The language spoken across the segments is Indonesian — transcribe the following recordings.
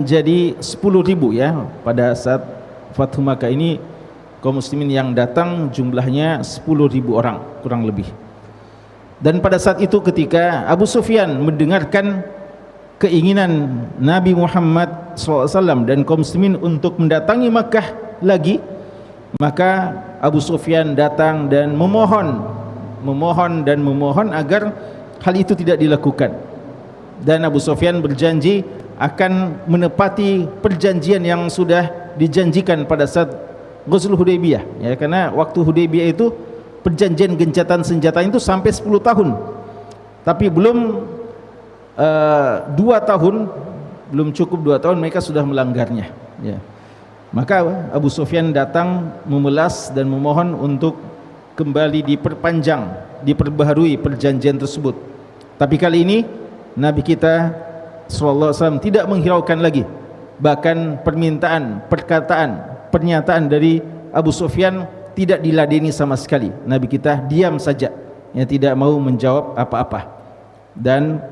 jadi 10.000 ya. Pada saat Fathu Makkah ini kaum muslimin yang datang jumlahnya 10.000 orang kurang lebih. Dan pada saat itu ketika Abu Sufyan mendengarkan keinginan Nabi Muhammad SAW dan kaum muslimin untuk mendatangi Makkah lagi, maka Abu Sufyan datang dan memohon agar hal itu tidak dilakukan. Dan Abu Sufyan berjanji akan menepati perjanjian yang sudah dijanjikan pada saat Ghazul Hudaybiyah ya, karena waktu Hudaybiyah itu perjanjian gencatan senjata itu sampai 10 tahun, tapi belum 2 tahun, belum cukup 2 tahun mereka sudah melanggarnya ya. Maka Abu Sufyan datang memelas dan memohon untuk kembali diperpanjang, diperbaharui perjanjian tersebut. Tapi kali ini Nabi kita sallallahu alaihi wasallam tidak menghiraukan lagi, bahkan pernyataan dari Abu Sufyan tidak diladeni sama sekali. Nabi kita diam saja, ya, tidak mau menjawab apa-apa. Dan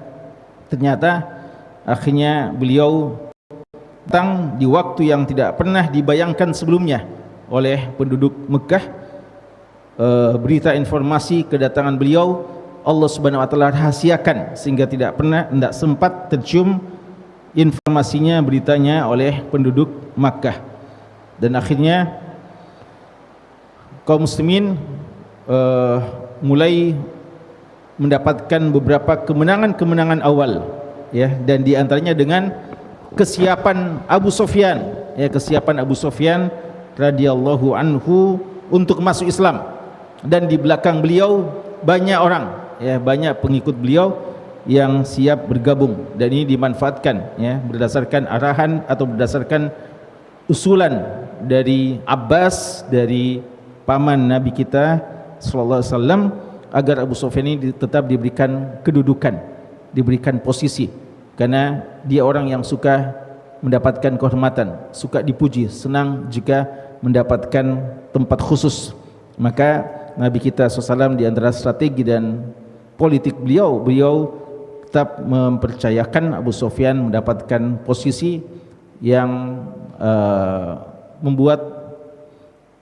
ternyata akhirnya beliau datang di waktu yang tidak pernah dibayangkan sebelumnya oleh penduduk Mekah. Berita informasi kedatangan beliau Allah Subhanahu wa taala rahasiakan sehingga tidak sempat tercium informasinya, beritanya oleh penduduk Makkah. Dan akhirnya kaum muslimin mulai mendapatkan beberapa kemenangan awal ya, dan di antaranya dengan kesiapan Abu Sufyan radhiyallahu anhu untuk masuk Islam. Dan di belakang beliau banyak orang ya, banyak pengikut beliau yang siap bergabung, dan ini dimanfaatkan ya, berdasarkan arahan atau berdasarkan usulan dari Abbas, dari paman Nabi kita sallallahu alaihi wasallam, agar Abu Sufyan ini tetap diberikan kedudukan, diberikan posisi, karena dia orang yang suka mendapatkan kehormatan, suka dipuji, senang jika mendapatkan tempat khusus. Maka Nabi kita SAW di antara strategi dan politik beliau tetap mempercayakan Abu Sufyan mendapatkan posisi yang membuat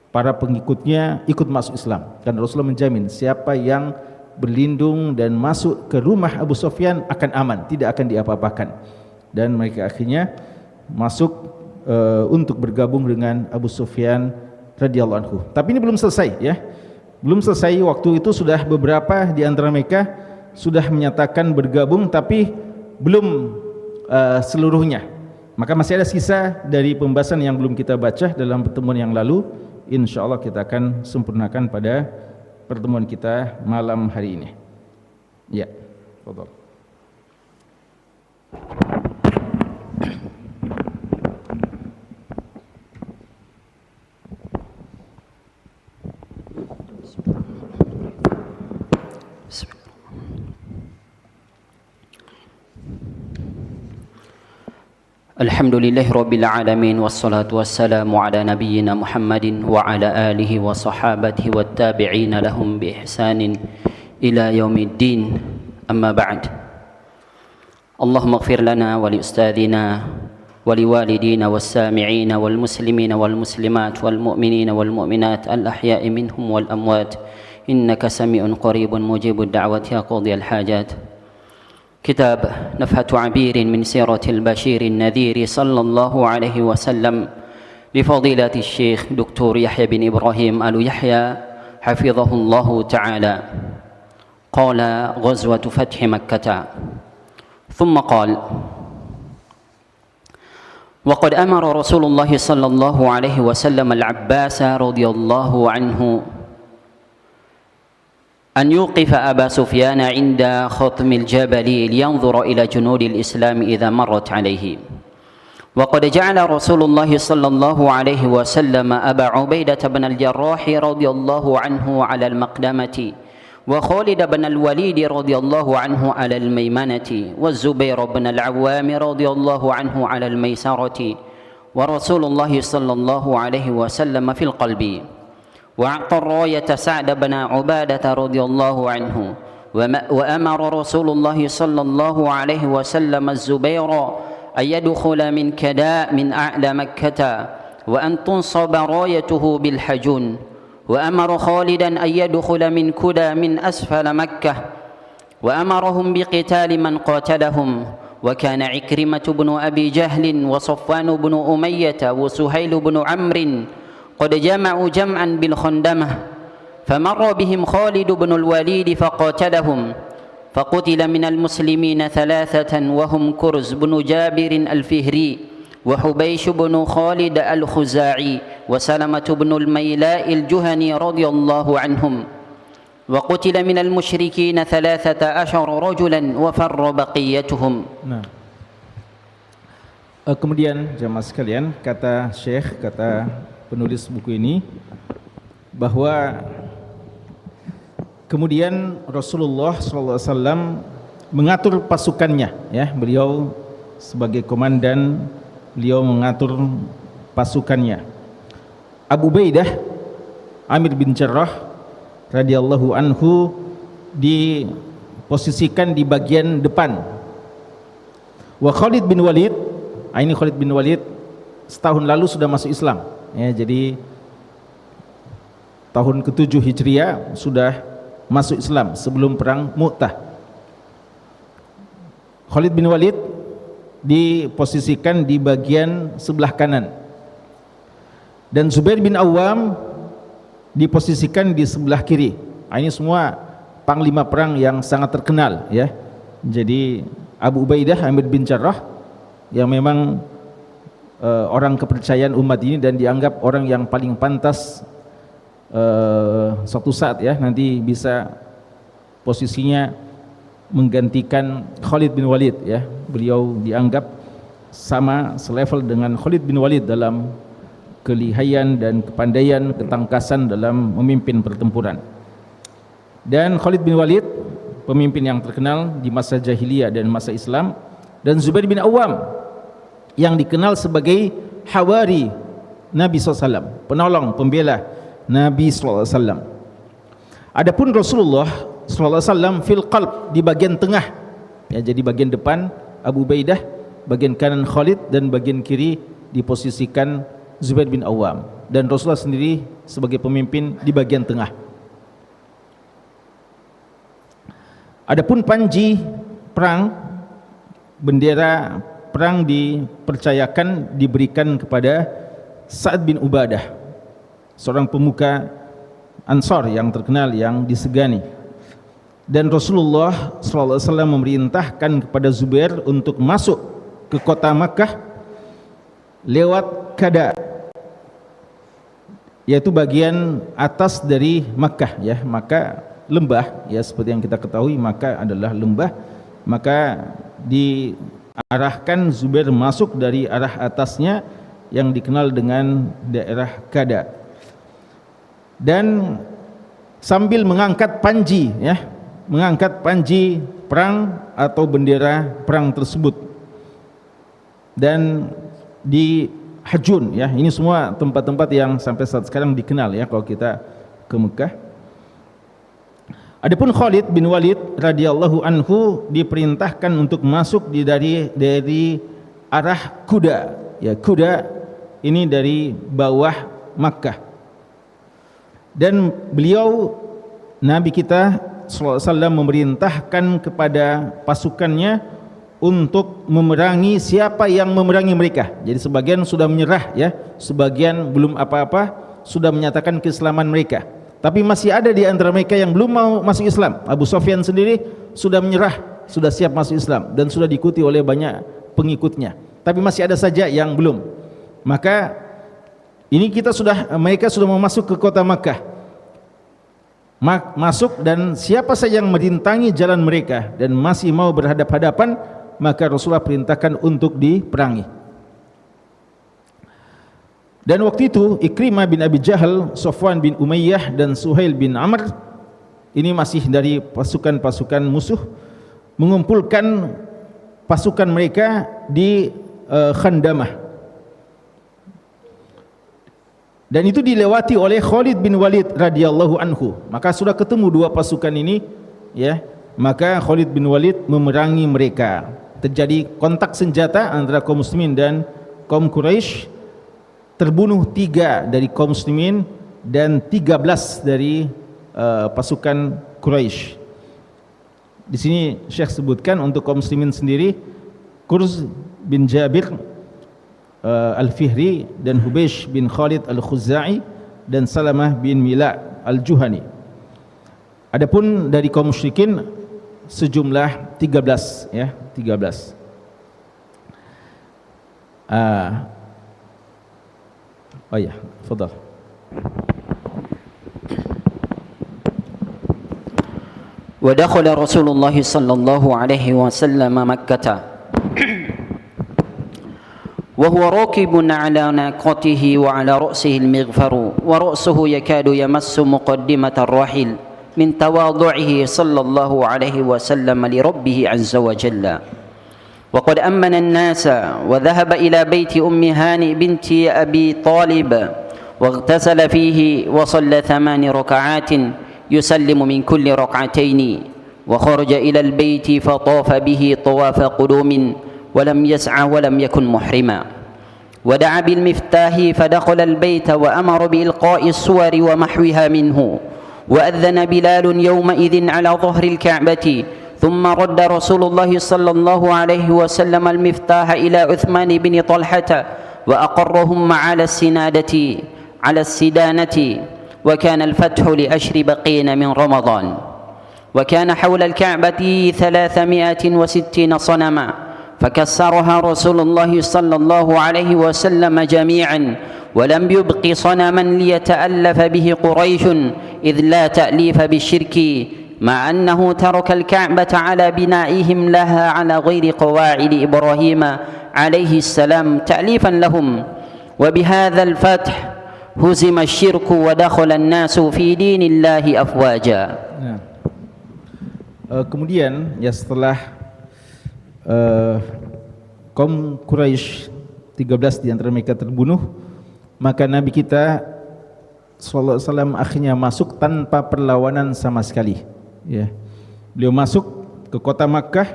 para pengikutnya ikut masuk Islam. Dan Rasulullah menjamin siapa yang berlindung dan masuk ke rumah Abu Sufyan akan aman, tidak akan diapa-apakan. Dan mereka akhirnya masuk untuk bergabung dengan Abu Sufyan radhiyallahu anhu. Tapi ini belum selesai ya. Belum selesai, waktu itu sudah beberapa di antara mereka sudah menyatakan bergabung, tapi belum seluruhnya. Maka masih ada sisa dari pembahasan yang belum kita baca dalam pertemuan yang lalu. InsyaAllah kita akan sempurnakan pada pertemuan kita malam hari ini. Ya, fadhal. Alhamdulillahi Rabbil Alamin, wassalatu wassalamu ala nabiyyina Muhammadin wa ala alihi wa sahabatihi wa tabi'ina lahum bi ihsanin ila yaumiddin, amma ba'd. Allahumma ighfir lana wa li ustadina wa li walidina was sami'ina wal muslimina wal muslimat wal mu'minina wal mu'minat al ahya'i minhum wal amwat, innaka sami'un qaribun mujibud da'wati ya qadiyal hajat. كتاب نفحة عبير من سيرة البشير النذير صلى الله عليه وسلم لفضيلة الشيخ دكتور يحيى بن إبراهيم آل يحيى حفظه الله تعالى. قال: غزوة فتح مكة. ثم قال: وقد أمر رسول الله صلى الله عليه وسلم العباس رضي الله عنه أن يوقف أبا سفيان عند خطم الجبل لينظر إلى جنود الإسلام إذا مرت عليه. وقد جعل رسول الله صلى الله عليه وسلم أبا عبيدة بن الجراح رضي الله عنه على المقدمة، وخالد بن الوليد رضي الله عنه على الميمنة، والزبير بن العوام رضي الله عنه على الميسرة، ورسول الله صلى الله عليه وسلم في القلب. وأعطى الراية سعد بن عبادة رضي الله عنه، وأمر رسول الله صلى الله عليه وسلم الزبير أن يدخل من كداء من أعلى مكة وأن تنصب رايته بالحجون وأمر خالدا أن يدخل من كدى من أسفل مكة وأمرهم بقتال من قاتلهم وكان عكرمة بن أبي جهل وصفوان بن أمية وسهيل بن عمرو قد جمعوا جمعا بالخندمة فمر بهم خالد بن الوليد فقاتلهم فقتل من المسلمين 3 وهم كرز بن جابر الفهري وحبيش بن خالد الخزاعي وسلمة بن الميلاء الجهني رضي الله عنهم وقتل من المشركين 13 رجلا وفر بقيتهم. Nah, kemudian jemaah sekalian, kata Syekh, kata penulis buku ini, bahwa kemudian Rasulullah SAW mengatur pasukannya, ya, beliau sebagai komandan, beliau mengatur pasukannya. Abu Ubaidah Amir bin Jarrah radhiyallahu anhu diposisikan di bagian depan. Wa Khalid bin Walid, ini Khalid bin Walid setahun lalu sudah masuk Islam, ya, jadi tahun ke-7 Hijriah sudah masuk Islam sebelum perang Mu'tah. Khalid bin Walid diposisikan di bagian sebelah kanan, dan Zubair bin Awam diposisikan di sebelah kiri. Ini semua panglima perang yang sangat terkenal, ya. Jadi Abu Ubaidah Amir bin Jarrah yang memang orang kepercayaan umat ini dan dianggap orang yang paling pantas suatu saat, ya, nanti bisa posisinya menggantikan Khalid bin Walid, ya. Beliau dianggap sama selevel dengan Khalid bin Walid dalam kelihayan dan kepandaian, ketangkasan dalam memimpin pertempuran. Dan Khalid bin Walid pemimpin yang terkenal di masa jahiliyah dan masa Islam, dan Zubair bin Awam yang dikenal sebagai hawari Nabi SAW, penolong, pembela Nabi SAW. Adapun Rasulullah SAW fil qalb, di bagian tengah, ya, jadi bagian depan Abu Ubaidah, bagian kanan Khalid, dan bagian kiri diposisikan Zubair bin Awam, dan Rasulullah sendiri sebagai pemimpin di bagian tengah. Adapun panji perang, bendera perang dipercayakan, diberikan kepada Sa'ad bin Ubadah, seorang pemuka Ansar yang terkenal, yang disegani. Dan Rasulullah SAW memerintahkan kepada Zubair untuk masuk ke kota Makkah lewat Kada, yaitu bagian atas dari Makkah, ya. Maka lembah, ya, seperti yang kita ketahui Makkah adalah lembah, maka diarahkan Zubair masuk dari arah atasnya yang dikenal dengan daerah Kada, dan sambil mengangkat panji, ya, mengangkat panji perang atau bendera perang tersebut. Dan di Hajun, ya, ini semua tempat-tempat yang sampai saat sekarang dikenal, ya, kalau kita ke Mekah. Adapun Khalid bin Walid radhiyallahu anhu diperintahkan untuk masuk dari arah Kuda, ya, Kuda ini dari bawah Makkah. Dan beliau, Nabi kita SAW, memerintahkan kepada pasukannya untuk memerangi siapa yang memerangi mereka. Jadi sebagian sudah menyerah, ya, sebagian belum apa-apa, sudah menyatakan keislaman mereka. Tapi masih ada di antara mereka yang belum mau masuk Islam. Abu Sufyan sendiri sudah menyerah, sudah siap masuk Islam dan sudah diikuti oleh banyak pengikutnya. Tapi masih ada saja yang belum. Maka ini mereka sudah mau masuk ke kota Makkah. Masuk, dan siapa saja yang merintangi jalan mereka dan masih mau berhadap-hadapan, maka Rasulullah perintahkan untuk diperangi. Dan waktu itu Ikrimah bin Abi Jahal, Safwan bin Umayyah, dan Suhail bin Amr, ini masih dari pasukan-pasukan musuh, mengumpulkan pasukan mereka di Khandamah. Dan itu dilewati oleh Khalid bin Walid radhiyallahu anhu. Maka sudah ketemu dua pasukan ini, ya. Maka Khalid bin Walid memerangi mereka. terjadi kontak senjata antara kaum muslimin dan kaum Quraisy. Terbunuh 3 dari kaum muslimin dan 13 dari pasukan Quraisy. Di sini Syekh sebutkan untuk kaum muslimin sendiri, Kurz bin Jabir Al-Fihri dan Hubeish bin Khalid Al-Khuzai dan Salamah bin Mila Al-Juhani. Adapun dari kaum musyrikin sejumlah 13, ya, 13. Oh ya, fadhal. ودخل رسول الله صلى الله عليه وسلم مكة وهو راكب على ناقته وعلى رأسه المغفر ورأسه يكاد يمس مقدمة الراحل من تواضعه صلى الله عليه وسلم لربه عز وجل. وقد أمن الناس وذهب إلى بيت أم هانئ بنت أبي طالب واغتسل فيه وصلى 8 ركعات يسلم من كل ركعتين وخرج إلى البيت فطاف به طواف قدوم ولم يسعى ولم يكن محرما ودعا بالمفتاح فدخل البيت وأمر بإلقاء الصور ومحوها منه وأذن بلال يومئذ على ظهر الكعبة ثم رد رسول الله صلى الله عليه وسلم المفتاح إلى عثمان بن طلحة وأقرهم على السدانة وكان الفتح لأشر بقين من رمضان وكان حول الكعبة 360 صنما فكسرها رسول الله صلى الله عليه وسلم جميعا ولم يبق صنما ليتألف به قريش إذ لا تأليف بالشرك مع أنه ترك الكعبة على بنائهم لها على غير قواعد إبراهيم عليه السلام تأليفا لهم وبهذا الفتح هزم الشرك ودخل الناس في دين الله أفواجا. Kemudian ya setelah kaum Quraisy 13 di antara mereka terbunuh, maka Nabi kita sallallahu alaihi wasallam akhirnya masuk tanpa perlawanan sama sekali, ya. Beliau masuk ke kota Makkah,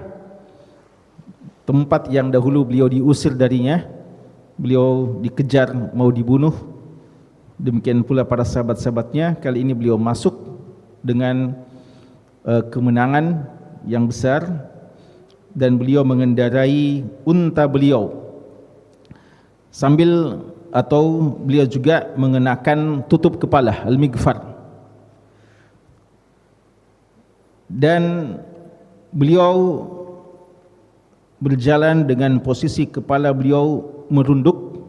tempat yang dahulu beliau diusir darinya. Beliau dikejar mau dibunuh. Demikian pula para sahabat-sahabatnya. Kali ini beliau masuk dengan kemenangan yang besar, dan beliau mengendarai unta beliau sambil atau beliau juga mengenakan tutup kepala al-mighfar, dan beliau berjalan dengan posisi kepala beliau merunduk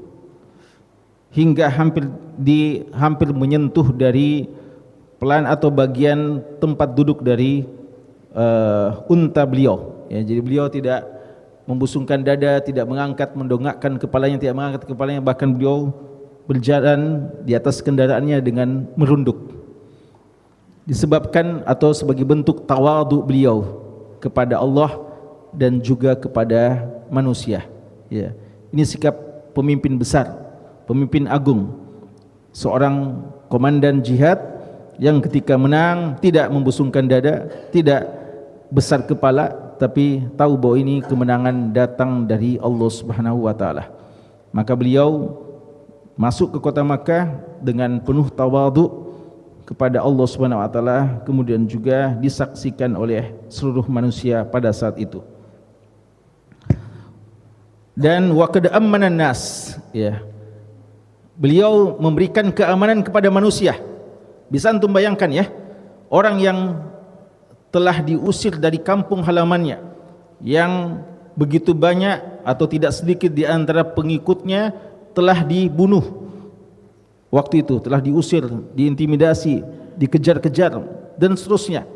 hingga hampir menyentuh dari pelan atau bagian tempat duduk dari unta beliau, ya. Jadi beliau tidak membusungkan dada, tidak mendongakkan kepalanya, tidak mengangkat kepalanya, bahkan beliau berjalan di atas kendaraannya dengan merunduk, disebabkan atau sebagai bentuk tawadhu beliau kepada Allah dan juga kepada manusia, ya. Ini sikap pemimpin besar, pemimpin agung, seorang komandan jihad yang ketika menang tidak membusungkan dada, tidak besar kepala, tapi tahu bahwa ini kemenangan datang dari Allah Subhanahu wa taala. Maka beliau masuk ke kota Makkah dengan penuh tawadhu kepada Allah Subhanahu wa taala, kemudian juga disaksikan oleh seluruh manusia pada saat itu. Dan wa qad ammanan nas, ya. Beliau memberikan keamanan kepada manusia. Bisa antum bayangkan, ya, orang yang telah diusir dari kampung halamannya, yang begitu banyak atau tidak sedikit di antara pengikutnya telah dibunuh waktu itu, telah diusir, diintimidasi, dikejar-kejar dan seterusnya.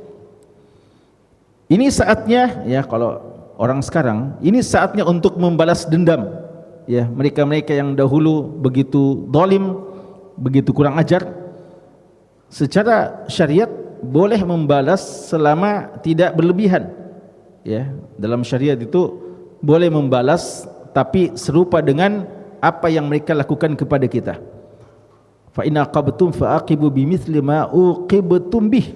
Ini saatnya, ya, kalau orang sekarang, ini saatnya untuk membalas dendam, ya, mereka-mereka yang dahulu begitu zalim, begitu kurang ajar. Secara syariat boleh membalas selama tidak berlebihan, ya. Dalam syariat itu boleh membalas tapi serupa dengan apa yang mereka lakukan kepada kita. Fa in aqabtum fa aqibu bimithli ma uqibtum bih.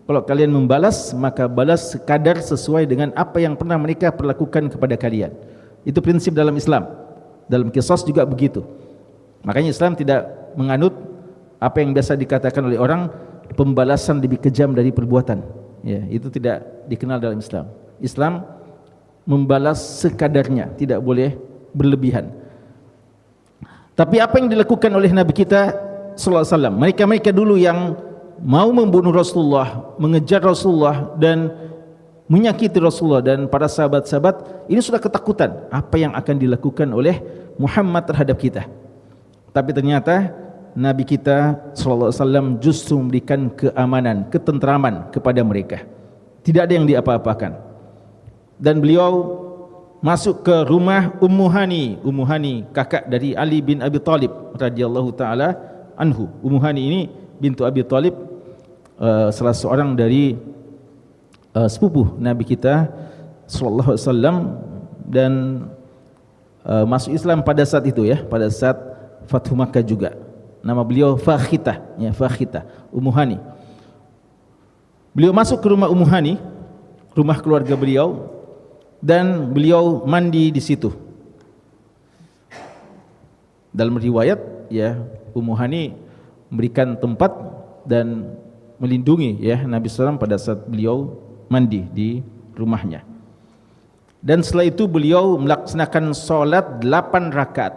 Kalau kalian membalas, maka balas sekadar sesuai dengan apa yang pernah mereka perlakukan kepada kalian. Itu prinsip dalam Islam. Dalam qisas juga begitu. Makanya Islam tidak menganut apa yang biasa dikatakan oleh orang, pembalasan lebih kejam dari perbuatan. Ya, itu tidak dikenal dalam Islam. Islam membalas sekadarnya, tidak boleh berlebihan. Tapi apa yang dilakukan oleh Nabi kita sallallahu alaihi wasallam, mereka-mereka dulu yang mau membunuh Rasulullah, mengejar Rasulullah dan menyakiti Rasulullah dan para sahabat-sahabat, ini sudah ketakutan apa yang akan dilakukan oleh Muhammad terhadap kita. Tapi ternyata Nabi kita sallallahu alaihi wasallam justru memberikan keamanan, ketentraman kepada mereka. Tidak ada yang diapa-apakan. Dan beliau masuk ke rumah Ummu Hani, kakak dari Ali bin Abi Thalib radhiyallahu taala anhu. Ummu Hani ini bintu Abi Thalib, salah seorang dari sepupu Nabi kita sallallahu alaihi wasallam, dan masuk Islam pada saat itu ya, pada saat Fathu Makkah juga. Nama beliau Fakhitah, ya, Fakhitah, Ummu Hani. Beliau masuk ke rumah Ummu Hani, rumah keluarga beliau, dan beliau mandi di situ. Dalam riwayat ya, Ummu Hani memberikan tempat dan melindungi ya Nabi SAW pada saat beliau mandi di rumahnya. Dan setelah itu beliau melaksanakan solat 8 rakaat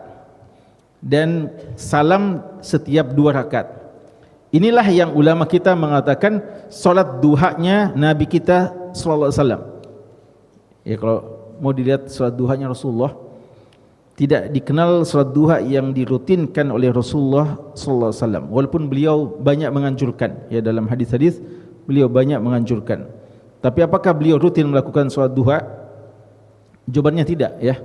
dan salam setiap 2 rakaat. Inilah yang ulama kita mengatakan solat duhanya Nabi kita sallallahu alaihi wasallam. Ya, kalau mau dilihat solat duhanya Rasulullah, tidak dikenal solat duha yang dirutinkan oleh Rasulullah sallallahu alaihi wasallam. Walaupun beliau banyak menganjurkan, ya, dalam hadis-hadis beliau banyak menganjurkan. Tapi apakah beliau rutin melakukan solat duha? Jawabannya tidak, ya.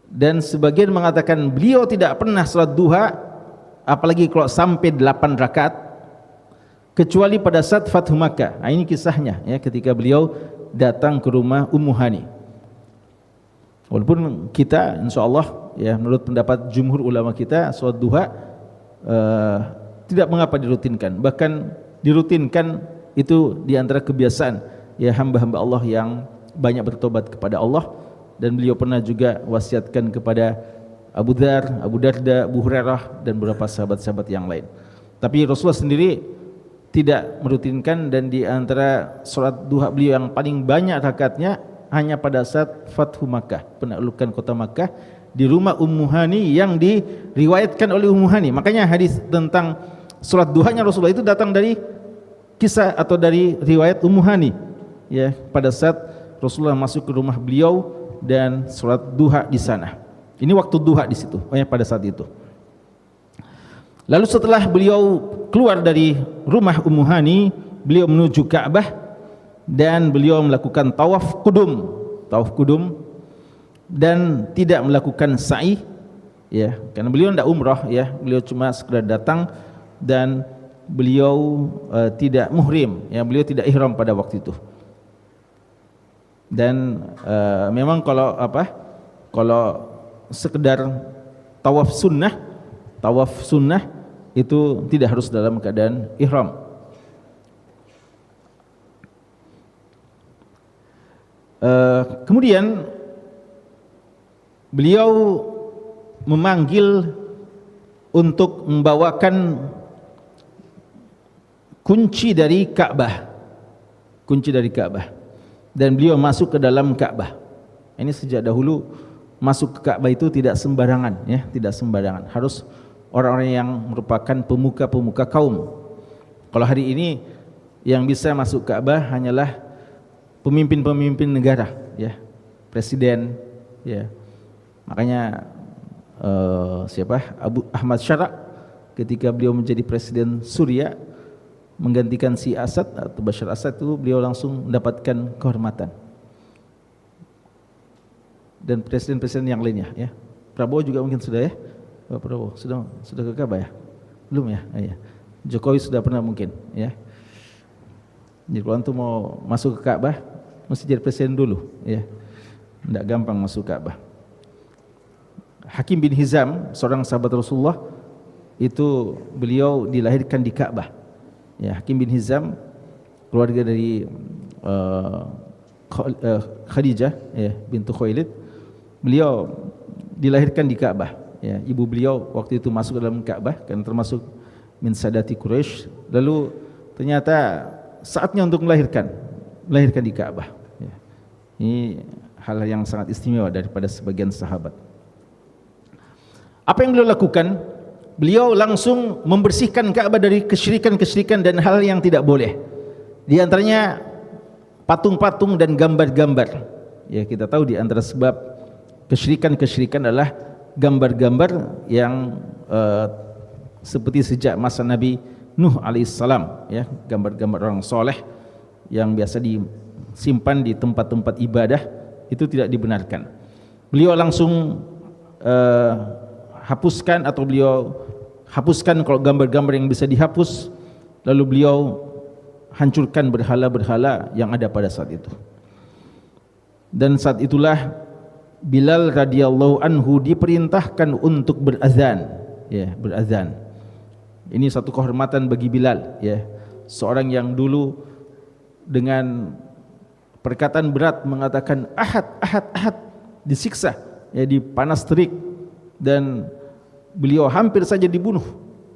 Dan sebagian mengatakan beliau tidak pernah salat duha, apalagi kalau sampai 8 rakaat, kecuali pada saat Fathu Makkah. Nah, ini kisahnya ya, ketika beliau datang ke rumah Ummu Hani. Walaupun kita insyaallah ya, menurut pendapat jumhur ulama kita, salat duha tidak mengapa dirutinkan. Bahkan dirutinkan itu diantara kebiasaan ya hamba-hamba Allah yang banyak bertobat kepada Allah. Dan beliau pernah juga wasiatkan kepada Abu Dzar, Abu Darda, Abu Hurairah dan beberapa sahabat-sahabat yang lain. Tapi Rasulullah sendiri tidak merutinkan, dan di antara salat duha beliau yang paling banyak rakaatnya hanya pada saat Fathu Makkah, penaklukan kota Makkah, di rumah Ummu Hani yang diriwayatkan oleh Ummu Hani. Makanya hadis tentang salat duhanya Rasulullah itu datang dari kisah atau dari riwayat Ummu Hani ya, pada saat Rasulullah masuk ke rumah beliau dan salat duha di sana. Ini waktu duha di situ, pada saat itu. Lalu setelah beliau keluar dari rumah Ummu Hani, beliau menuju Ka'bah dan beliau melakukan tawaf kudum dan tidak melakukan sa'i ya, karena beliau tidak umrah ya, beliau cuma sekedar datang dan beliau tidak muhrim ya, beliau tidak ihram pada waktu itu. Dan memang kalau sekedar tawaf sunnah itu tidak harus dalam keadaan ihram. Kemudian beliau memanggil untuk membawakan kunci dari Ka'bah, dan beliau masuk ke dalam Ka'bah. Ini sejak dahulu masuk ke Ka'bah itu tidak sembarangan ya, tidak sembarangan. Harus orang-orang yang merupakan pemuka kaum. Kalau hari ini yang bisa masuk Ka'bah hanyalah pemimpin-pemimpin negara ya, presiden ya. Makanya Abu Ahmad Syara ketika beliau menjadi presiden Suriah menggantikan si Asad atau Bashar Asad, itu beliau langsung mendapatkan kehormatan. Dan presiden-presiden yang lainnya ya. Prabowo juga mungkin sudah ya. Pak Prabowo sudah ke Ka'bah ya? Belum ya? Ya. Jokowi sudah pernah mungkin ya. Jadi kalau antum mau masuk ke Ka'bah mesti jadi presiden dulu ya. Tidak gampang masuk Ka'bah. Hakim bin Hizam, seorang sahabat Rasulullah, itu beliau dilahirkan di Ka'bah. Ya, Hakim bin Hizam keluarga dari Khadijah ya bintu Khuwailid. Beliau dilahirkan di Ka'bah ya. Ibu beliau waktu itu masuk ke dalam Ka'bah karena termasuk min sadati Quraisy. Lalu ternyata saatnya untuk melahirkan di Ka'bah ya. Ini hal yang sangat istimewa daripada sebagian sahabat. Apa yang beliau lakukan? Beliau langsung membersihkan Ka'bah dari kesyirikan-kesyirikan dan hal yang tidak boleh. Di antaranya patung-patung dan gambar-gambar. Ya, kita tahu di antara sebab kesyirikan-kesyirikan adalah gambar-gambar yang seperti sejak masa Nabi Nuh alaihissalam ya, gambar-gambar orang soleh yang biasa disimpan di tempat-tempat ibadah itu tidak dibenarkan. Beliau langsung hapuskan atau beliau hapuskan kalau gambar-gambar yang bisa dihapus, lalu beliau hancurkan berhala-berhala yang ada pada saat itu. Dan saat itulah Bilal radhiyallahu anhu diperintahkan untuk berazan ya, berazan. Ini satu kehormatan bagi Bilal ya, seorang yang dulu dengan perkataan berat mengatakan ahad ahad ahad, disiksa ya, dipanas terik, dan beliau hampir saja dibunuh,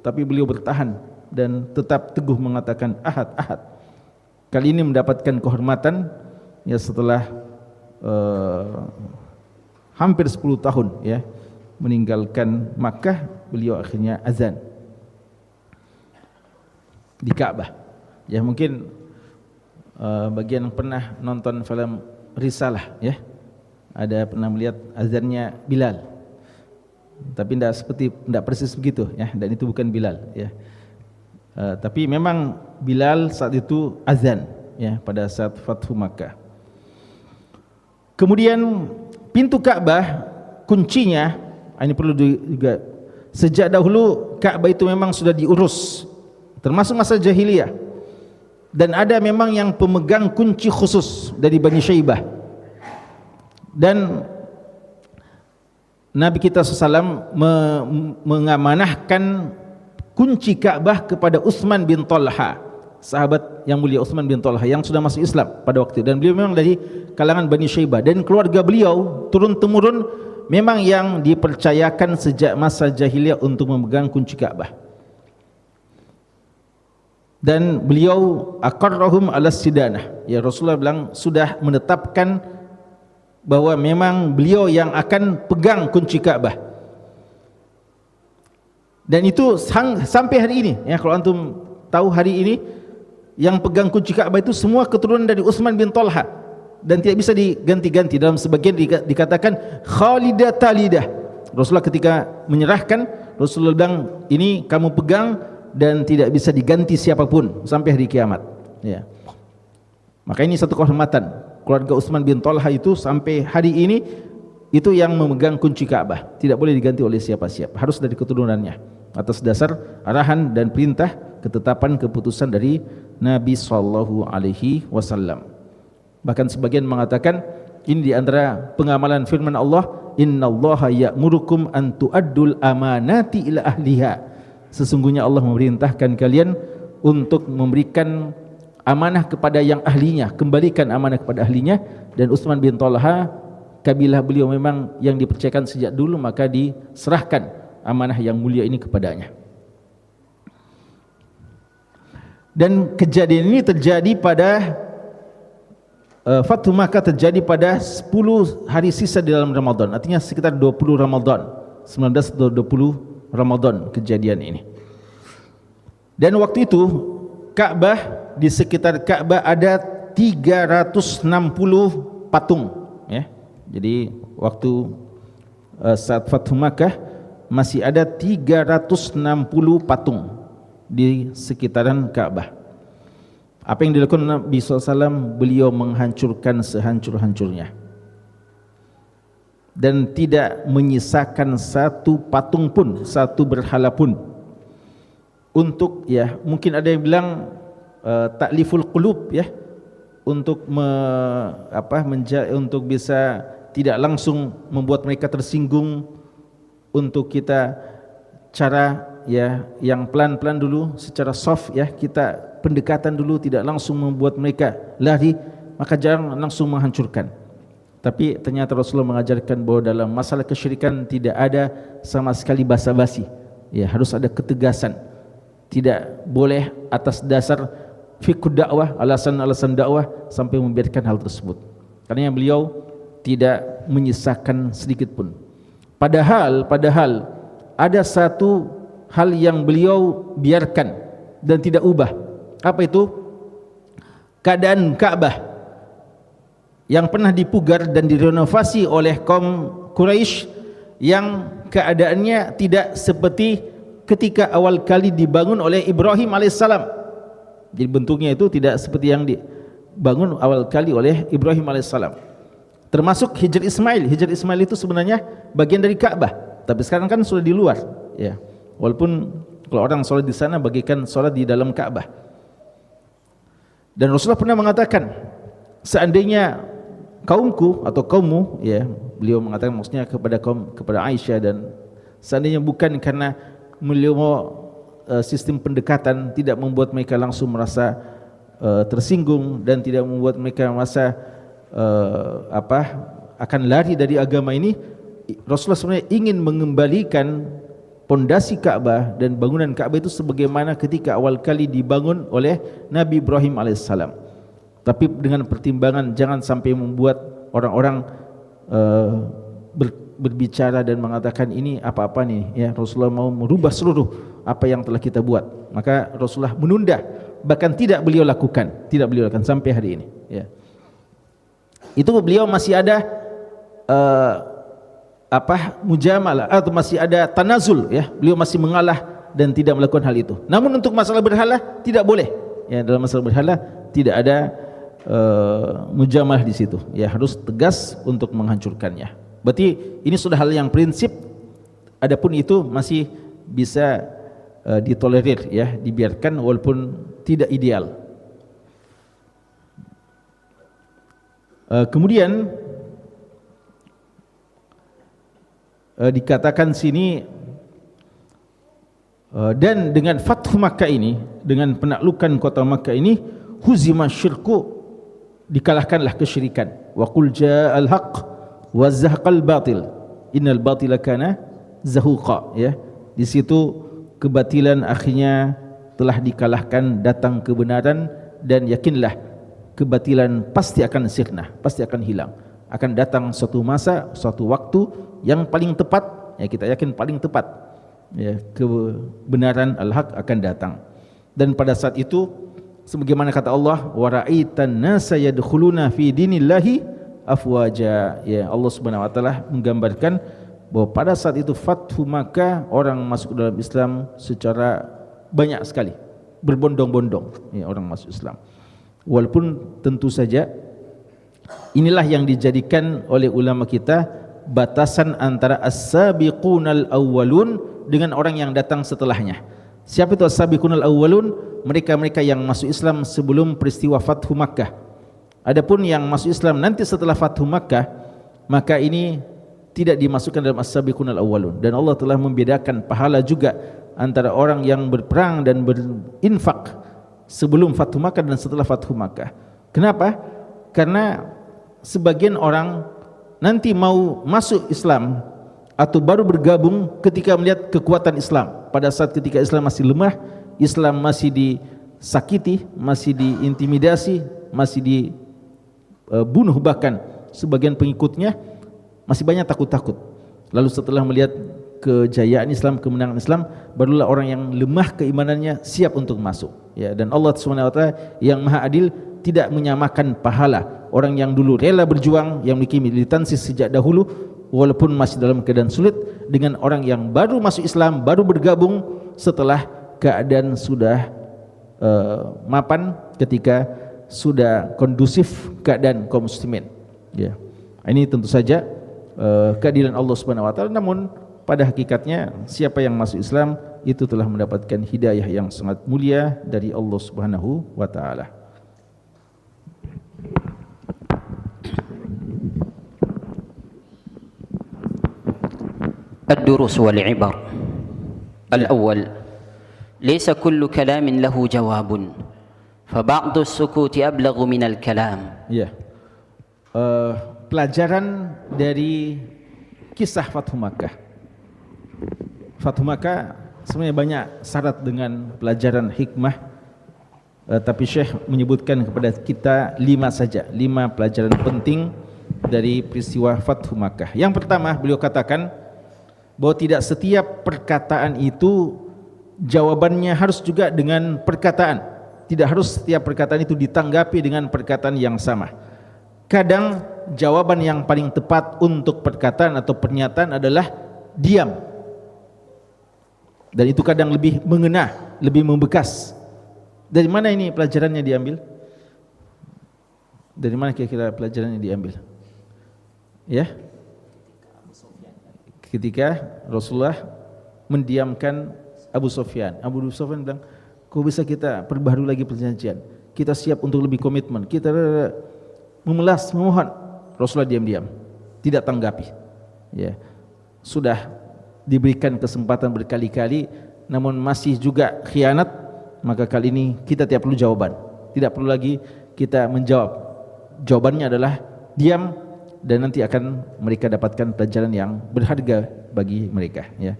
tapi beliau bertahan dan tetap teguh mengatakan ahad ahad. Kali ini mendapatkan kehormatan ya setelah hampir 10 tahun ya meninggalkan Makkah, beliau akhirnya azan di Ka'bah. Ya, mungkin bagian yang pernah nonton film Risalah ya, ada pernah melihat azannya Bilal. Tapi tidak persis begitu ya, dan itu bukan Bilal ya. Tapi memang Bilal saat itu azan ya pada saat Fathu Makkah. Kemudian pintu Ka'bah kuncinya, ini perlu juga, sejak dahulu Ka'bah itu memang sudah diurus termasuk masa jahiliyah, dan ada memang yang pemegang kunci khusus dari Bani Syaibah, dan Nabi kita SAW mengamanahkan kunci Ka'bah kepada Utsman bin Talha, sahabat yang mulia Utsman bin Talha yang sudah masuk Islam pada waktu itu, dan beliau memang dari kalangan Bani Syaibah, dan keluarga beliau turun-temurun memang yang dipercayakan sejak masa jahiliyah untuk memegang kunci Ka'bah. Dan beliau aqarrahum alas sidanah ya, Rasulullah bilang sudah menetapkan bahwa memang beliau yang akan pegang kunci Ka'bah. Dan itu sampai hari ini ya, kalau antum tahu hari ini yang pegang kunci Ka'bah itu semua keturunan dari Utsman bin Talha, dan tidak bisa diganti-ganti. Dalam sebagian dikatakan Khalidah Talidah. Rasulullah ketika menyerahkan, Rasulullah bilang ini kamu pegang dan tidak bisa diganti siapapun sampai hari kiamat ya. Maka ini satu kehormatan keluarga Utsman bin Talha itu sampai hari ini, itu yang memegang kunci Ka'bah, tidak boleh diganti oleh siapa-siapa, harus dari keturunannya atas dasar arahan dan perintah ketetapan keputusan dari Nabi sallallahu alaihi wasallam. Bahkan sebagian mengatakan ini di antara pengamalan firman Allah, innallaha ya'murukum an tu'addul amanati ila ahliha. Sesungguhnya Allah memerintahkan kalian untuk memberikan amanah kepada yang ahlinya, kembalikan amanah kepada ahlinya. Dan Utsman bin Talha, kabilah beliau memang yang dipercayakan sejak dulu, maka diserahkan amanah yang mulia ini kepadanya. Dan kejadian ini terjadi pada Fathu Makkah, terjadi pada 10 hari sisa di dalam Ramadan, artinya sekitar 20 Ramadan, 19 atau 20 Ramadan kejadian ini. Dan waktu itu Ka'bah, di sekitar Ka'bah ada 360 patung ya. Jadi waktu saat Fathu Makkah masih ada 360 patung di sekitaran Ka'bah. Apa yang dilakukan Nabi SAW? Beliau menghancurkan sehancur-hancurnya dan tidak menyisakan satu patung pun, satu berhala pun. Untuk ya, mungkin ada yang bilang takliful qulub ya, untuk untuk bisa tidak langsung membuat mereka tersinggung, untuk kita cara ya yang pelan-pelan dulu, secara soft ya, kita pendekatan dulu, tidak langsung membuat mereka lari, maka jangan langsung menghancurkan. Tapi ternyata Rasulullah mengajarkan bahwa dalam masalah kesyirikan tidak ada sama sekali basa-basi. Ya, harus ada ketegasan. Tidak boleh atas dasar fikih dakwah, alasan-alasan dakwah sampai membiarkan hal tersebut. Karena beliau tidak menyisakan sedikit pun. Padahal ada satu hal yang beliau biarkan dan tidak ubah. Apa itu? Keadaan Ka'bah yang pernah dipugar dan direnovasi oleh kaum Quraisy, yang keadaannya tidak seperti ketika awal kali dibangun oleh Ibrahim alaihissalam. Jadi bentuknya itu tidak seperti yang dibangun awal kali oleh Ibrahim alaihissalam. Termasuk Hijr Ismail. Hijr Ismail itu sebenarnya bagian dari Ka'bah, tapi sekarang kan sudah di luar. Ya, walaupun kalau orang sholat di sana bagikan sholat di dalam Ka'bah. Dan Rasulullah pernah mengatakan, seandainya kaumku atau kaummu, ya, beliau mengatakan maksudnya kepada Aisyah, dan seandainya bukan karena beliau sistem pendekatan tidak membuat mereka langsung merasa tersinggung dan tidak membuat mereka merasa akan lari dari agama ini, Rasulullah sebenarnya ingin mengembalikan pondasi Ka'bah dan bangunan Ka'bah itu sebagaimana ketika awal kali dibangun oleh Nabi Ibrahim alaihissalam. Tapi dengan pertimbangan jangan sampai membuat orang-orang berbicara dan mengatakan ini apa-apa nih, ya, Rasulullah mau merubah seluruh apa yang telah kita buat. Maka Rasulullah menunda, bahkan tidak beliau lakukan sampai hari ini, ya. Itu beliau masih ada mujamalah atau masih ada tanazul, ya, beliau masih mengalah dan tidak melakukan hal itu. Namun untuk masalah berhala tidak boleh, ya, dalam masalah berhala tidak ada mujamalah di situ, ya, harus tegas untuk menghancurkannya. Berarti ini sudah hal yang prinsip. Adapun itu masih bisa ditolerir, ya, dibiarkan walaupun tidak ideal. Kemudian dikatakan sini, dan dengan Fathu Makkah ini, dengan penaklukan kota Makkah ini, huzima syirku, dikalahkanlah kesyirikan. Wa qul ja'al haqq wa zahaqal batil innal batila kana zahuqa, ya. Di situ kebatilan akhirnya telah dikalahkan, datang kebenaran, dan yakinlah kebatilan pasti akan sirna, pasti akan hilang. Akan datang suatu masa, suatu waktu yang paling tepat, ya, kita yakin paling tepat, ya, kebenaran al-haq akan datang. Dan pada saat itu sebagaimana kata Allah, wa ra'aitan nasa yadkhuluna fi dinillahi afwaja, ya, Allah Subhanahu wa taala menggambarkan bahwa pada saat itu Fathu Makkah, orang masuk dalam Islam secara banyak sekali, berbondong-bondong, ya, orang masuk Islam. Walaupun tentu saja inilah yang dijadikan oleh ulama kita batasan antara as-sabiqunal awwalun dengan orang yang datang setelahnya. Siapa itu as-sabiqunal awwalun? Mereka-mereka yang masuk Islam sebelum peristiwa Fathu Makkah. Adapun yang masuk Islam nanti setelah Fathu Makkah, maka ini tidak dimasukkan dalam as-sabiqunal awwalun. Dan Allah telah membedakan pahala juga antara orang yang berperang dan berinfak sebelum Fathu Makkah dan setelah Fathu Makkah. Kenapa? Karena sebagian orang nanti mau masuk Islam atau baru bergabung ketika melihat kekuatan Islam. Pada saat ketika Islam masih lemah, Islam masih disakiti, masih diintimidasi, masih dibunuh, bahkan sebagian pengikutnya masih banyak takut-takut. Lalu setelah melihat kejayaan Islam, kemenangan Islam, barulah orang yang lemah keimanannya siap untuk masuk, ya. Dan Allah SWT yang Maha Adil tidak menyamakan pahala orang yang dulu rela berjuang, yang memiliki militansi sejak dahulu walaupun masih dalam keadaan sulit, dengan orang yang baru masuk Islam, baru bergabung setelah keadaan sudah mapan, ketika sudah kondusif keadaan kaum muslimin, ya. Ini tentu saja keadilan Allah Subhanahu wa taala. Namun pada hakikatnya siapa yang masuk Islam itu telah mendapatkan hidayah yang sangat mulia dari Allah Subhanahu wa taala. Ad-durus wal ibar. الأول ليس كل كلام له جواب فبعض السكوت أبلغ من الكلام. Ya. Pelajaran dari kisah Fathu Makkah. Fathu Makkah sebenarnya banyak syarat dengan pelajaran hikmah, tapi Syekh menyebutkan kepada kita 5 saja, 5 pelajaran penting dari peristiwa Fathu Makkah. Yang pertama, beliau katakan bahwa tidak setiap perkataan itu jawabannya harus juga dengan perkataan. Tidak harus setiap perkataan itu ditanggapi dengan perkataan yang sama. Kadang jawaban yang paling tepat untuk perkataan atau pernyataan adalah diam. Dan itu kadang lebih mengena, lebih membekas. Dari mana ini pelajarannya diambil? Dari mana kira-kira pelajarannya diambil? Ya, ketika Rasulullah mendiamkan Abu Sufyan. Abu Sufyan bilang, kok bisa kita perbaharui lagi perjanjian? Kita siap untuk lebih komitmen. Kita memelas, memohon. Rasulullah diam-diam, tidak tanggapi. Ya, sudah diberikan kesempatan berkali-kali, namun masih juga khianat. Maka kali ini kita tidak perlu jawaban. Tidak perlu lagi kita menjawab. Jawabannya adalah diam, dan nanti akan mereka dapatkan pelajaran yang berharga bagi mereka. Ya.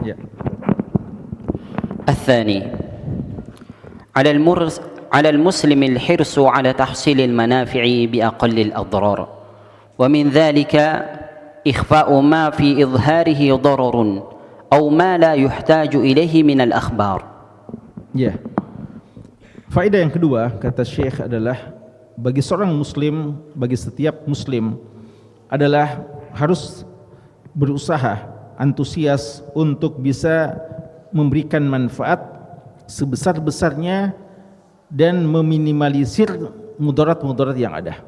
Ya. الثاني على المسلم الحرص على تحصيل المنافع بأقل الأضرار ومن ذلك إخفاء ما في إظهاره ضرر أو ما لا يحتاج إليه من الأخبار. Ya. Faedah yang kedua kata Syekh adalah bagi seorang muslim, bagi setiap muslim adalah harus berusaha antusias untuk bisa memberikan manfaat sebesar-besarnya dan meminimalisir mudarat-mudarat yang ada.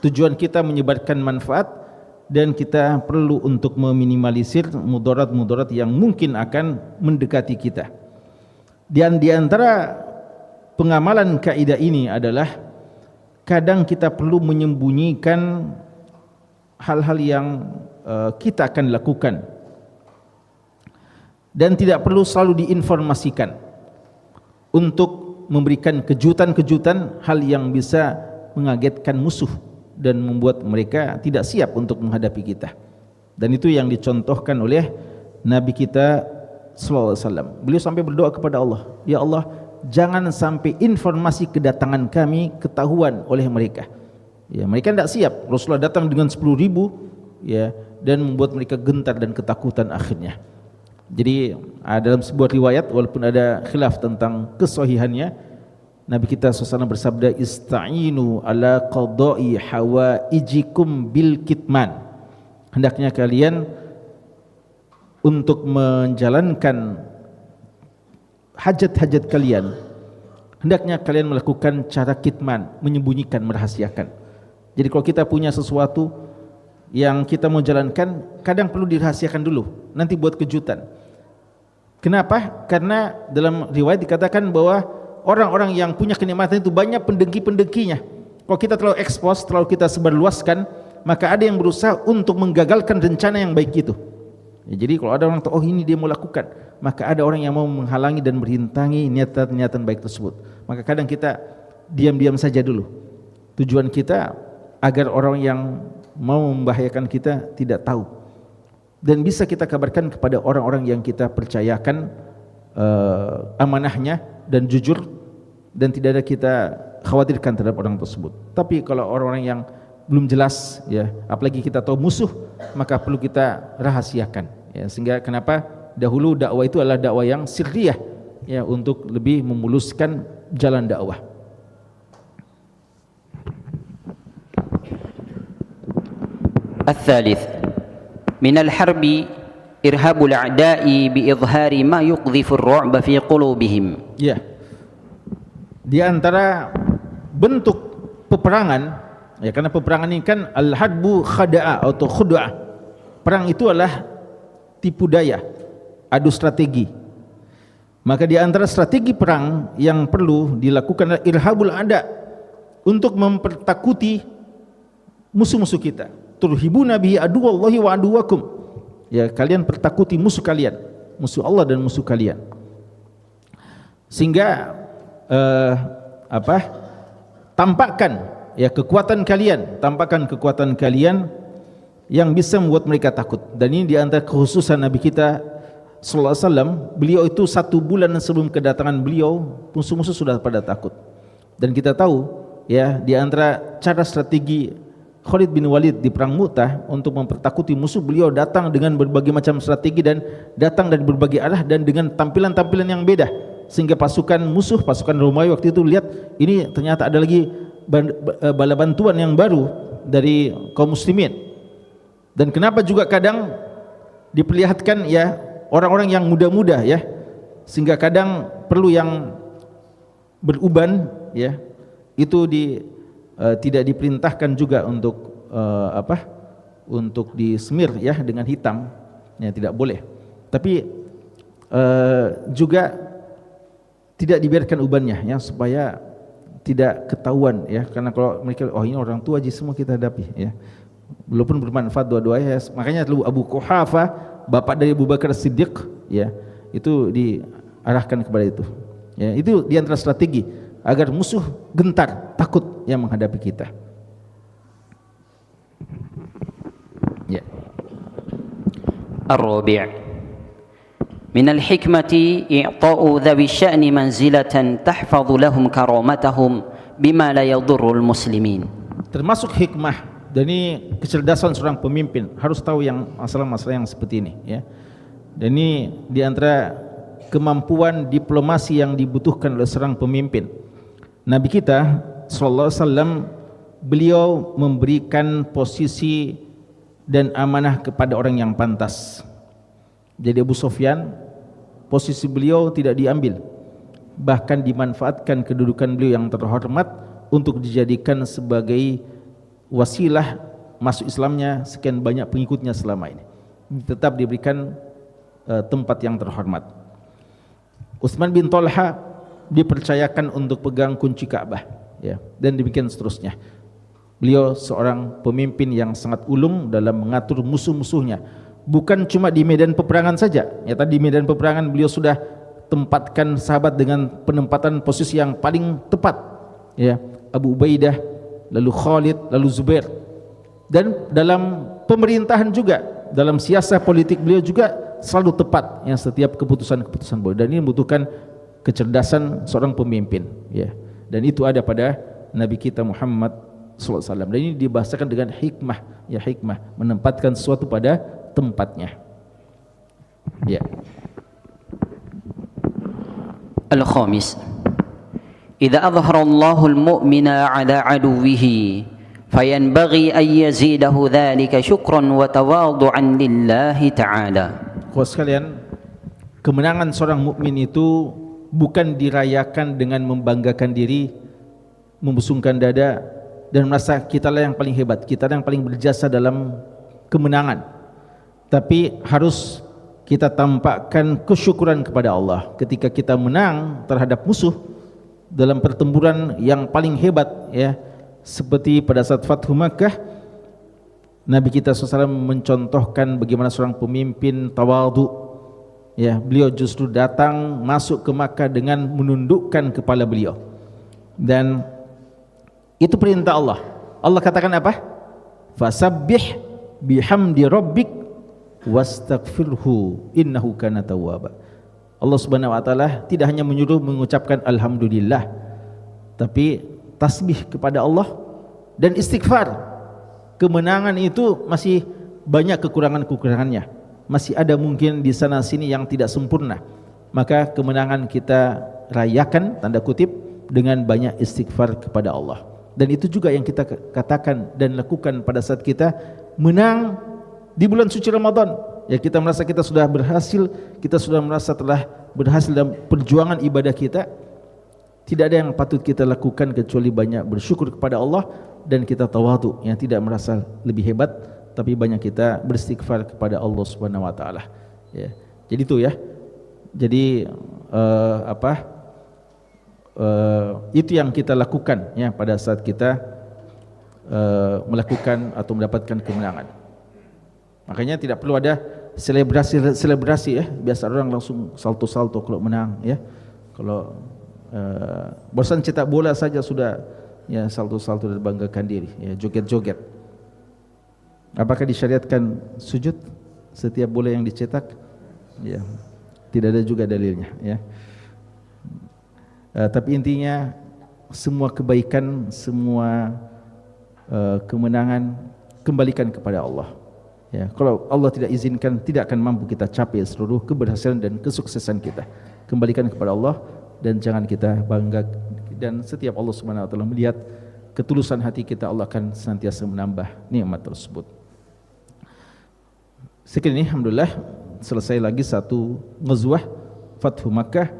Tujuan kita menyebarkan manfaat dan kita perlu untuk meminimalisir mudarat-mudarat yang mungkin akan mendekati kita. Dan di antara pengamalan kaidah ini adalah kadang kita perlu menyembunyikan hal-hal yang kita akan lakukan dan tidak perlu selalu diinformasikan untuk memberikan kejutan-kejutan hal yang bisa mengagetkan musuh dan membuat mereka tidak siap untuk menghadapi kita. Dan itu yang dicontohkan oleh Nabi kita sallallahu alaihi wasallam. Beliau sampai berdoa kepada Allah, ya Allah, jangan sampai informasi kedatangan kami ketahuan oleh mereka. Ya, mereka tidak siap. Rasulullah datang dengan 10.000 ya, dan membuat mereka gentar dan ketakutan akhirnya. Jadi dalam sebuah riwayat, walaupun ada khilaf tentang kesahihannya, Nabi kita SAW bersabda, ista'inu ala qada'i hawaijikum bil kitman. Hendaknya kalian untuk menjalankan hajat-hajat kalian, hendaknya kalian melakukan cara kitman, menyembunyikan, merahasiakan. Jadi kalau kita punya sesuatu yang kita mau jalankan, kadang perlu dirahasiakan dulu, nanti buat kejutan. Kenapa? Karena dalam riwayat dikatakan bahwa orang-orang yang punya kenikmatan itu banyak pendengki-pendengkinya. Kalau kita terlalu ekspos, terlalu kita sebarluaskan, maka ada yang berusaha untuk menggagalkan rencana yang baik itu. Ya, jadi kalau ada orang tahu, oh ini dia mau lakukan, maka ada orang yang mau menghalangi dan merintangi niatan-niatan baik tersebut. Maka kadang kita diam-diam saja dulu. Tujuan kita agar orang yang mau membahayakan kita tidak tahu, dan bisa kita kabarkan kepada orang-orang yang kita percayakan amanahnya dan jujur, dan tidak ada kita khawatirkan terhadap orang tersebut. Tapi kalau orang-orang yang belum jelas, ya, apalagi kita tahu musuh, maka perlu kita rahasiakan. Ya, sehingga kenapa dahulu dakwah itu adalah dakwah yang sirriyah, ya, untuk lebih memuluskan jalan dakwah. الثالث من الحرب إرهاب الأعداء بإظهار ما يقذف الرعب في قلوبهم. Ya, di antara bentuk peperangan, ya, karena peperangan ini kan al-hadbu khada'a atau khud'ah. Perang itu adalah tipu daya, adu strategi. Maka di antara strategi perang yang perlu dilakukan adalah irhabul a'da, untuk mempertakuti musuh-musuh kita, turhibuna bihi aduwallahi wa aduwakum. Ya, kalian pertakuti musuh kalian, musuh Allah dan musuh kalian. Sehingga tampakkan ya kekuatan kalian, tampakkan kekuatan kalian yang bisa membuat mereka takut. Dan ini di antara kekhususan Nabi kita sallallahu alaihi wasallam, beliau itu 1 bulan sebelum kedatangan beliau, musuh-musuh sudah pada takut. Dan kita tahu ya, di antara cara strategi Khalid bin Walid di perang Mu'tah untuk mempertakuti musuh, beliau datang dengan berbagai macam strategi dan datang dari berbagai arah dan dengan tampilan-tampilan yang beda, sehingga pasukan musuh, pasukan Romawi waktu itu lihat ini ternyata ada lagi bala bantuan yang baru dari kaum muslimin. Dan kenapa juga kadang diperlihatkan ya orang-orang yang muda-muda ya, sehingga kadang perlu yang beruban ya, itu tidak diperintahkan juga untuk untuk dismir ya dengan hitam ya, tidak boleh. Tapi juga tidak dibiarkan ubannya ya, supaya tidak ketahuan ya, karena kalau mereka oh ini orang tua aja semua kita hadapi ya, walaupun bermanfaat dua-duanya ya. Makanya Abu Quhafa, bapak dari Abu Bakar Siddiq ya, itu diarahkan kepada itu ya. Itu di antara strategi agar musuh gentar, takut yang menghadapi kita. Ya. الرابع من الحكمة إعطاء ذوي الشأن منزلة تحفظ لهم كرامتهم بما لا يضر المسلمين. Termasuk hikmah, dan ini kecerdasan seorang pemimpin, harus tahu yang masalah-masalah yang seperti ini ya. Dan ini di antara kemampuan diplomasi yang dibutuhkan oleh seorang pemimpin. Nabi kita sallallahu alaihi wasallam, beliau memberikan posisi dan amanah kepada orang yang pantas. Jadi Abu Sufyan, posisi beliau tidak diambil, bahkan dimanfaatkan kedudukan beliau yang terhormat untuk dijadikan sebagai wasilah masuk Islamnya sekian banyak pengikutnya selama ini. Tetap diberikan tempat yang terhormat. Utsman bin Talha dipercayakan untuk pegang kunci Ka'bah ya, dan demikian seterusnya. Beliau seorang pemimpin yang sangat ulung dalam mengatur musuh-musuhnya, bukan cuma di medan peperangan saja ya. Tadi di medan peperangan beliau sudah tempatkan sahabat dengan penempatan posisi yang paling tepat ya, Abu Ubaidah, lalu Khalid, lalu Zubair. Dan dalam pemerintahan juga, dalam siasat politik beliau juga selalu tepat ya, setiap keputusan-keputusan beliau. Dan ini membutuhkan kecerdasan seorang pemimpin ya. Dan itu ada pada Nabi kita Muhammad sallallahu alaihi wasallam. Dan ini dibahasakan dengan hikmah ya, hikmah menempatkan sesuatu pada tempatnya ya. الخامس إذا أظهر الله المؤمن على عدوه فينبغي أن يزيده ذلك شكرا وتواضعا لله تعالى. Kawan sekalian, kemenangan seorang mukmin itu bukan dirayakan dengan membanggakan diri, membusungkan dada dan merasa kitalah yang paling hebat, kita yang paling berjasa dalam kemenangan. Tapi harus kita tampakkan kesyukuran kepada Allah ketika kita menang terhadap musuh dalam pertempuran yang paling hebat ya, seperti pada saat Fathu Makkah. Nabi kita SAW mencontohkan bagaimana seorang pemimpin tawadhu ya, beliau justru datang masuk ke Makkah dengan menundukkan kepala beliau, dan itu perintah Allah. Allah katakan apa? Fasabbih bihamdi rabbik wastaghfirhu innahu kana tawwaba. Allah Subhanahu wa taala tidak hanya menyuruh mengucapkan alhamdulillah, tapi tasbih kepada Allah dan istighfar. Kemenangan itu masih banyak kekurangan-kekurangannya, masih ada mungkin di sana sini yang tidak sempurna. Maka kemenangan kita rayakan tanda kutip dengan banyak istighfar kepada Allah. Dan itu juga yang kita katakan dan lakukan pada saat kita menang di bulan suci Ramadan. Ya, kita merasa kita sudah berhasil, kita sudah merasa telah berhasil dalam perjuangan ibadah kita. Tidak ada yang patut kita lakukan kecuali banyak bersyukur kepada Allah dan kita tawadhu, yang tidak merasa lebih hebat, tapi banyak kita beristighfar kepada Allah Subhanahu wa taala. Ya. Jadi itu ya. Jadi itu yang kita lakukan ya pada saat kita melakukan atau mendapatkan kemenangan. Makanya tidak perlu ada selebrasi ya. Biasa orang langsung salto-salto kalau menang ya. Kalau bosan cetak bola saja sudah ya salto-salto dan banggakan diri ya, joget-joget. Apakah disyariatkan sujud setiap bola yang dicetak? Ya, tidak ada juga dalilnya ya. Tapi intinya semua kebaikan, semua kemenangan kembalikan kepada Allah. Ya, kalau Allah tidak izinkan, tidak akan mampu kita capai seluruh keberhasilan dan kesuksesan kita. Kembalikan kepada Allah dan jangan kita bangga, dan setiap Allah Subhanahu wa taala melihat ketulusan hati kita, Allah akan senantiasa menambah nikmat tersebut. Sekian ini alhamdulillah selesai lagi satu ghazwah Fathu Makkah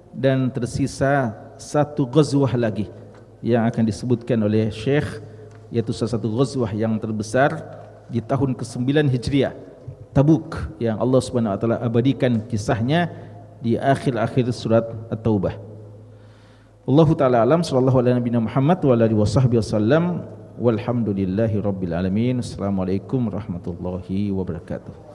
dan tersisa satu ghazwah lagi yang akan disebutkan oleh Syekh, yaitu salah satu ghazwah yang terbesar di tahun ke-9 Hijriah, Tabuk, yang Allah Subhanahu wa taala abadikan kisahnya di akhir-akhir surat At-Taubah. Wallahu taala alam, sallallahu ala nabiyina Muhammad wa alihi washabbihi wasallam, walhamdulillahi rabbil alamin. Assalamualaikum warahmatullahi wabarakatuh.